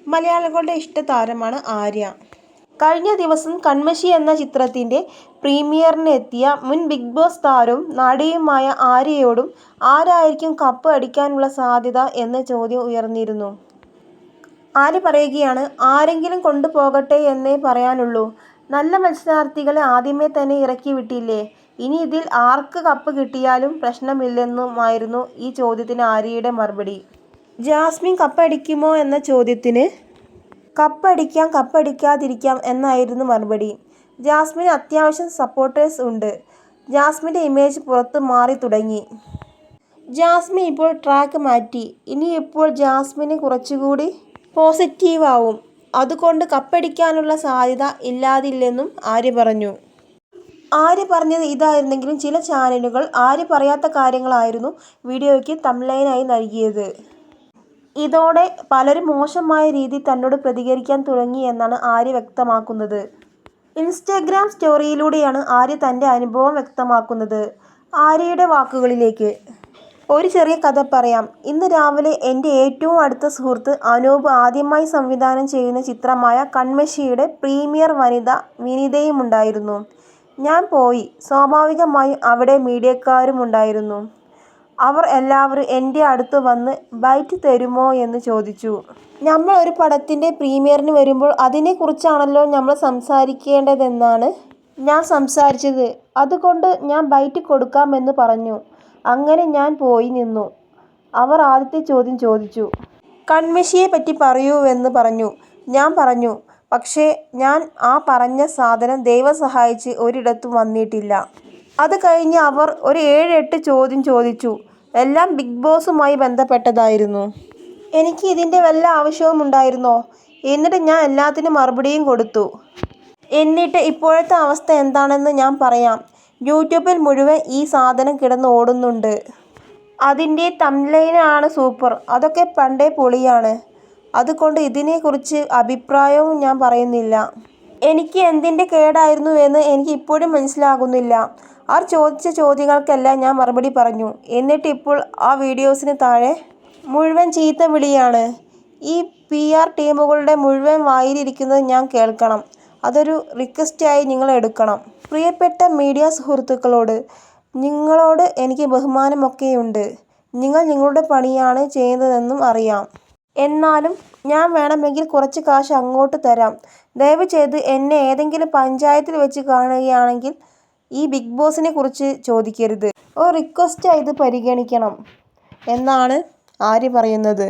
മലയാളികളുടെ ഇഷ്ടതാരമാണ് ആര്യ. കഴിഞ്ഞ ദിവസം കന്മഷി എന്ന ചിത്രത്തിന്റെ പ്രീമിയറിനെത്തിയ മുൻ ബിഗ് ബോസ് താരവും നടിയുമായ ആര്യയോടും ആരായിരിക്കും കപ്പ് അടിക്കാനുള്ള സാധ്യത എന്ന ചോദ്യം ഉയർന്നിരുന്നു. ആര്യ പറയുകയാണ്, ആരെങ്കിലും കൊണ്ടുപോകട്ടെ എന്നേ പറയാനുള്ളൂ. നല്ല മത്സരാർത്ഥികളെ ആദ്യമേ തന്നെ ഇറക്കി വിട്ടില്ലേ. ഇനി ഇതിൽ ആർക്ക് കപ്പ് കിട്ടിയാലും പ്രശ്നമില്ലെന്നുമായിരുന്നു ഈ ചോദ്യത്തിന് ആര്യയുടെ മറുപടി. ജാസ്മിൻ കപ്പടിക്കുമോ എന്ന ചോദ്യത്തിന് കപ്പടിക്കാം, കപ്പടിക്കാതിരിക്കാം എന്നായിരുന്നു മറുപടി. ജാസ്മിന് അത്യാവശ്യം സപ്പോർട്ടേഴ്സ് ഉണ്ട്. ജാസ്മിന്റെ ഇമേജ് പുറത്ത് മാറി തുടങ്ങി. ജാസ്മിൻ ഇപ്പോൾ ട്രാക്ക് മാറ്റി. ഇനിയിപ്പോൾ ജാസ്മിന് കുറച്ചുകൂടി പോസിറ്റീവാവും. അതുകൊണ്ട് കപ്പടിക്കാനുള്ള സാധ്യത ഇല്ലാതില്ലെന്നും ആര്യ പറഞ്ഞു. ആര്യ പറഞ്ഞത് ഇതായിരുന്നെങ്കിലും ചില ചാനലുകൾ ആര്യ പറയാത്ത കാര്യങ്ങളായിരുന്നു വീഡിയോയ്ക്ക് തംബ്നെയിലായി നൽകിയത്. ഇതോടെ പലരും മോശമായ രീതിയിൽ തന്നോട് പ്രതികരിക്കാൻ തുടങ്ങി എന്നാണ് ആര്യ വ്യക്തമാക്കുന്നത്. ഇൻസ്റ്റഗ്രാം സ്റ്റോറിയിലൂടെയാണ് ആര്യ തന്റെ അനുഭവം വ്യക്തമാക്കുന്നത്. ആര്യയുടെ വാക്കുകളിലേക്ക്. ഒരു ചെറിയ കഥ പറയാം. ഇന്ന് രാവിലെ എന്റെ ഏറ്റവും അടുത്ത സുഹൃത്ത് അനൂപ് ആദ്യമായി സംവിധാനം ചെയ്യുന്ന ചിത്രമായ കന്മഷിയുടെ പ്രീമിയർ വിനിതയുമുണ്ടായിരുന്നു. ഞാൻ പോയി. സ്വാഭാവികമായും അവിടെ മീഡിയക്കാരുമുണ്ടായിരുന്നു. അവർ എല്ലാവരും എന്റെ അടുത്ത് വന്ന് ബൈറ്റ് തരുമോ എന്ന് ചോദിച്ചു. നമ്മൾ ഒരു പടത്തിന്റെ പ്രീമിയറിന് വരുമ്പോൾ അതിനെക്കുറിച്ചാണല്ലോ നമ്മൾ സംസാരിക്കേണ്ടതെന്നാണ് ഞാൻ സംസാരിച്ചത്. അതുകൊണ്ട് ഞാൻ ബൈറ്റ് കൊടുക്കാമെന്ന് പറഞ്ഞു. അങ്ങനെ ഞാൻ പോയി നിന്നു. അവർ ആദ്യത്തെ ചോദ്യം ചോദിച്ചു. കന്മഷിയെപ്പറ്റി പറയൂവെന്ന് പറഞ്ഞു. ഞാൻ പറഞ്ഞു, പക്ഷേ ഞാൻ ആ പറഞ്ഞ സാധനം ദൈവം സഹായിച്ച് ഒരിടത്തും വന്നിട്ടില്ല. അത് കഴിഞ്ഞ് അവർ ഒരു 7-8 ചോദ്യം ചോദിച്ചു. എല്ലാം ബിഗ് ബോസുമായി ബന്ധപ്പെട്ടതായിരുന്നു. എനിക്ക് ഇതിന്റെ വല്ല ആവശ്യവുമുണ്ടായിരുന്നോ? എന്നിട്ട് ഞാൻ എല്ലാത്തിനും മറുപടിയും കൊടുത്തു. എന്നിട്ട് ഇപ്പോഴത്തെ അവസ്ഥ എന്താണെന്ന് ഞാൻ പറയാം. യൂട്യൂബിൽ മുഴുവൻ ഈ സാധനം കിടന്ന് ഓടുന്നുണ്ട്. അതിന്റെ തംബ്നെയിലാണ് സൂപ്പർ. അതൊക്കെ പണ്ടേ പൊളിയാണ്. അതുകൊണ്ട് ഇതിനെക്കുറിച്ച് അഭിപ്രായവും ഞാൻ പറയുന്നില്ല. എനിക്ക് എന്തിന്റെ കേടായിരുന്നുവെന്ന് എനിക്ക് ഇപ്പോഴും മനസ്സിലാകുന്നില്ല. അവർ ചോദിച്ച ചോദ്യങ്ങൾക്കെല്ലാം ഞാൻ മറുപടി പറഞ്ഞു. എന്നിട്ട് ഇപ്പോൾ ആ വീഡിയോസിന് താഴെ മുഴുവൻ ചീത്ത വിളിയാണ്. ഈ PR ടീമുകളുടെ മുഴുവൻ വായിലിരിക്കുന്നത് ഞാൻ കേൾക്കണം. അതൊരു റിക്വസ്റ്റായി നിങ്ങൾ എടുക്കണം. പ്രിയപ്പെട്ട മീഡിയ സുഹൃത്തുക്കളോട്, നിങ്ങളോട് എനിക്ക് ബഹുമാനമൊക്കെയുണ്ട്. നിങ്ങൾ നിങ്ങളുടെ പണിയാണ് ചെയ്യുന്നതെന്നും അറിയാം. എന്നാലും ഞാൻ വേണമെങ്കിൽ കുറച്ച് കാശ് അങ്ങോട്ട് തരാം. ദയവ് ചെയ്ത് എന്നെ ഏതെങ്കിലും പഞ്ചായത്തിൽ വെച്ച് കാണുകയാണെങ്കിൽ ഈ ബിഗ് ബോസിനെ കുറിച്ച് ചോദിക്കരുത്. ഒരു റിക്വസ്റ്റായി ഇത് പരിഗണിക്കണം എന്നാണ് ആര്യ പറയുന്നത്.